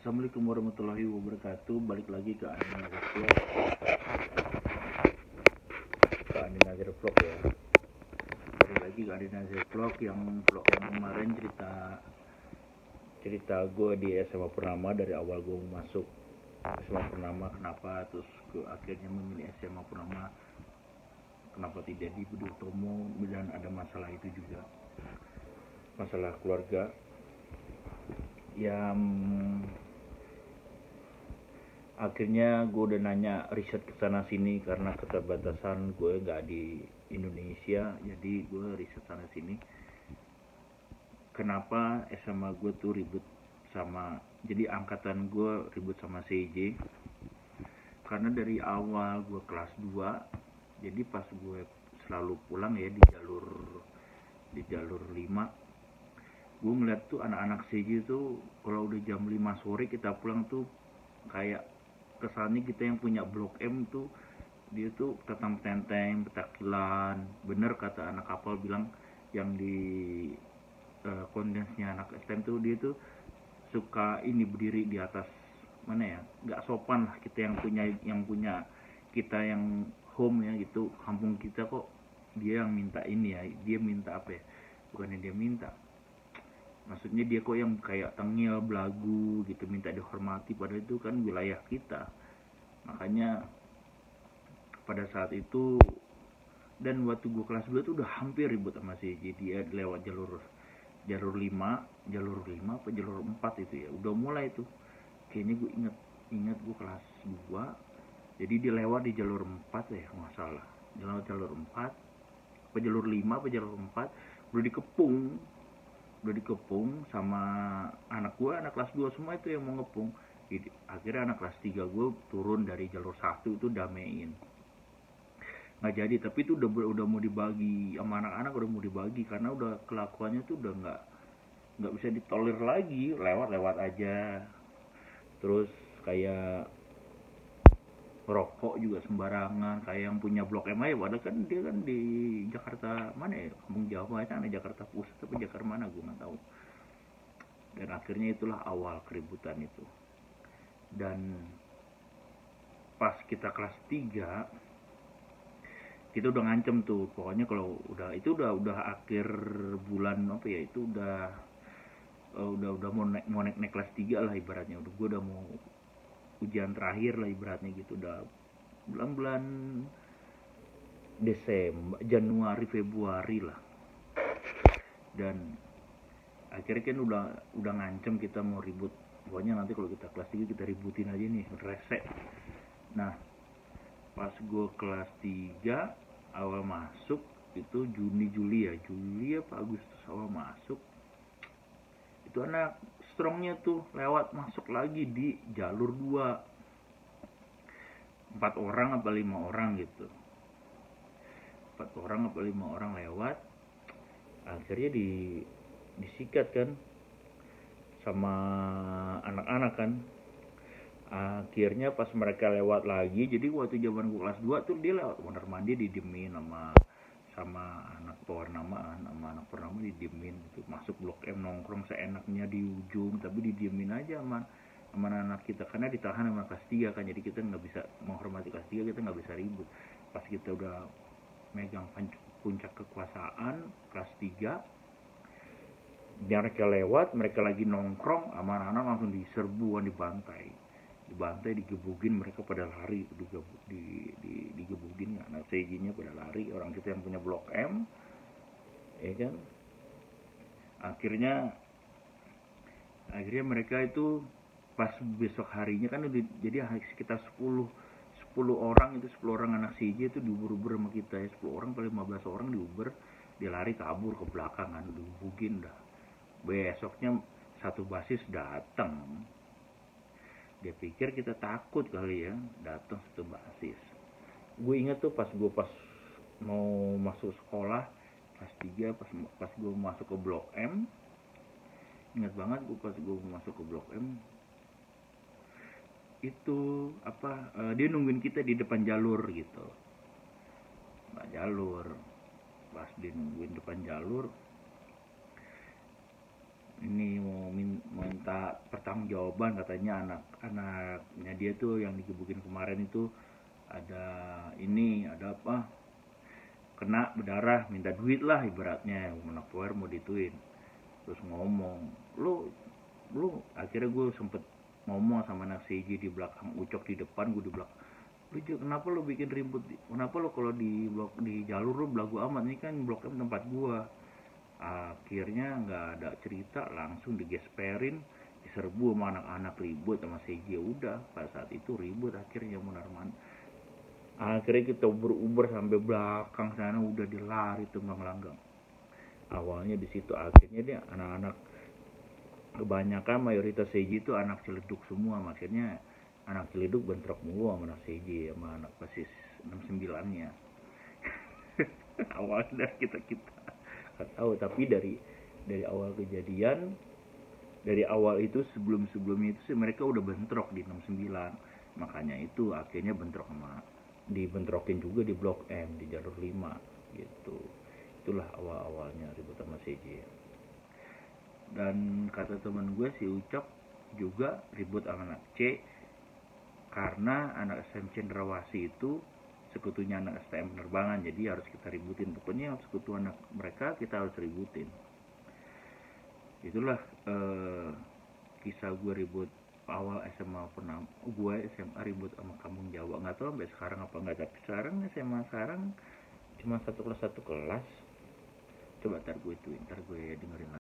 Assalamualaikum warahmatullahi wabarakatuh. Balik lagi ke Andi Nazir Vlog. Ya. Balik lagi ke Andi Nazir Vlog yang kemarin cerita gue di SMA Purnama, dari awal gue masuk SMA Purnama kenapa, terus gue akhirnya memilih SMA Purnama, kenapa tidak di Budi Utomo, dan ada masalah itu juga, masalah keluarga yang akhirnya gue udah nanya riset ke sana sini karena keterbatasan gue nggak di Indonesia, jadi gue riset sana sini kenapa SMA gue tuh ribut sama, jadi angkatan gue ribut sama CJ. Karena dari awal gue kelas 2, jadi pas gue selalu pulang ya di jalur 5, gue ngeliat tuh anak-anak CJ tuh kalau udah jam 5 sore kita pulang tuh kayak kesannya kita yang punya Blok M tuh, dia tuh tetang-tenteng, petakilan. Bener kata anak kapal bilang yang di kondensnya anak STM tuh, dia tuh suka ini berdiri di atas mana ya, nggak sopan lah kita yang punya kita yang home ya gitu, kampung kita kok dia yang minta ini ya, dia minta apa ya, bukannya dia minta, maksudnya dia kok yang kayak tengil belagu gitu, minta dihormati, padahal itu kan wilayah kita. Makanya pada saat itu, dan waktu gue kelas 2 tuh udah hampir ribut sama si, jadi dia lewat jalur 5 apa jalur 4 itu ya, udah mulai tuh kayaknya. Gue inget gue kelas 2, jadi dia lewat di jalur 4 ya nggak salah, jalur 4 apa jalur 5 apa jalur 4, udah dikepung sama anak gue, anak kelas 2 semua itu yang mau ngepung. Jadi, akhirnya anak kelas 3 gue turun dari jalur 1 itu damein, nggak jadi. Tapi itu udah mau dibagi sama anak-anak, udah mau dibagi karena udah kelakuannya tuh udah nggak bisa ditolerir lagi, lewat aja, terus kayak rokok juga sembarangan, kayak yang punya Blok M aja, padahal kan dia kan di Jakarta mana ya, kampung Jawa itu, ada Jakarta Pusat tapi Jakarta mana gue nggak tahu. Dan akhirnya itulah awal keributan itu. Dan pas kita kelas 3, kita udah ngancem tuh, pokoknya kalau udah akhir bulan apa ya, itu udah mau naik kelas 3 lah ibaratnya, gue udah mau ujian terakhir lah ibaratnya gitu, udah bulan-bulan Desember, Januari, Februari lah. Dan akhirnya kan udah ngancem kita mau ribut, pokoknya nanti kalau kita kelas 3 kita ributin aja nih, rese. Nah pas gue kelas 3 awal masuk itu Juli apa Agustus awal masuk, itu anak strongnya tuh lewat masuk lagi di jalur 2, 4 orang apa 5 orang gitu, 4 orang apa 5 orang lewat. Akhirnya disikat kan sama anak-anak kan. Akhirnya pas mereka lewat lagi, jadi waktu zaman gue kelas 2 tuh dia lewat mondar mandir didiemin sama anak pewarnamaan, sama anak purnama didiemin gitu. Masuk Blok M nongkrong seenaknya di ujung, tapi didiemin aja sama anak kita karena ditahan sama kelas 3 kan, jadi kita nggak bisa menghormati kelas 3, kita nggak bisa ribut. Pas kita udah megang puncak kekuasaan kelas 3, mereka lewat, mereka lagi nongkrong, sama anak-anak langsung diserbu, dibantai, digebugin, mereka pada lari, digebugin, anak CJ-nya pada lari, orang kita yang punya Blok M, ya kan. Akhirnya mereka itu pas besok harinya kan jadi sekitar 10 orang, itu 10 orang anak CJ itu diuber-uber sama kita ya, 10 orang paling 15 orang diuber, dia lari kabur ke belakang kan, digebugin dah. Besoknya satu basis datang, dia pikir kita takut kali ya, datang satu basis. Gue inget tuh pas mau masuk sekolah kelas 3, pas gue masuk ke Blok M, ingat banget gue pas gue masuk ke Blok M itu dia nungguin kita di depan jalur gitu, pas dia nungguin depan jalur, ini mau minta tanggung jawaban, katanya anak-anaknya dia tuh yang digebukin kemarin itu ada ada apa, kena berdarah, minta duit lah ibaratnya, anak power mau dituin. Terus ngomong, lu akhirnya gue sempet ngomong sama anak CJ di belakang, Ucok di depan, gue di belakang. Lu kenapa lu bikin ribut, kenapa lu kalau di blok di jalur lu belagu amat, ini kan blok M tempat gua. Akhirnya nggak ada cerita, langsung digesperin, diserbu sama anak-anak, ribut sama CJ. Udah pada saat itu ribut, akhirnya Munarman, akhirnya kita uber sampai belakang sana, udah dilari tuh langgang. Awalnya di situ, akhirnya dia anak-anak kebanyakan mayoritas CJ itu anak Ciledug semua, makanya anak Ciledug bentrok mulu sama anak CJ, sama anak basis 69-nya. Awalnya kita nggak tahu, tapi dari awal kejadian, dari awal itu sebelumnya itu sih mereka udah bentrok di 69, makanya itu akhirnya dibentrokin juga di blok M di jalur 5 gitu. Itulah awalnya ribut sama CJ. Dan kata teman gue si Ucok juga ribut sama anak C, karena anak SM Cendrawasih itu sekutunya anak STM penerbangan, jadi harus kita ributin. Pokoknya sekutu anak mereka kita harus ributin. Itulah kisah gue ribut awal SMA. Pernah gue SMA ribut sama Kampung Jawa, nggak tahu sampai sekarang apa nggak, tapi sekarang SMA sekarang cuma satu kelas. Coba ntar gue dengerin lagi.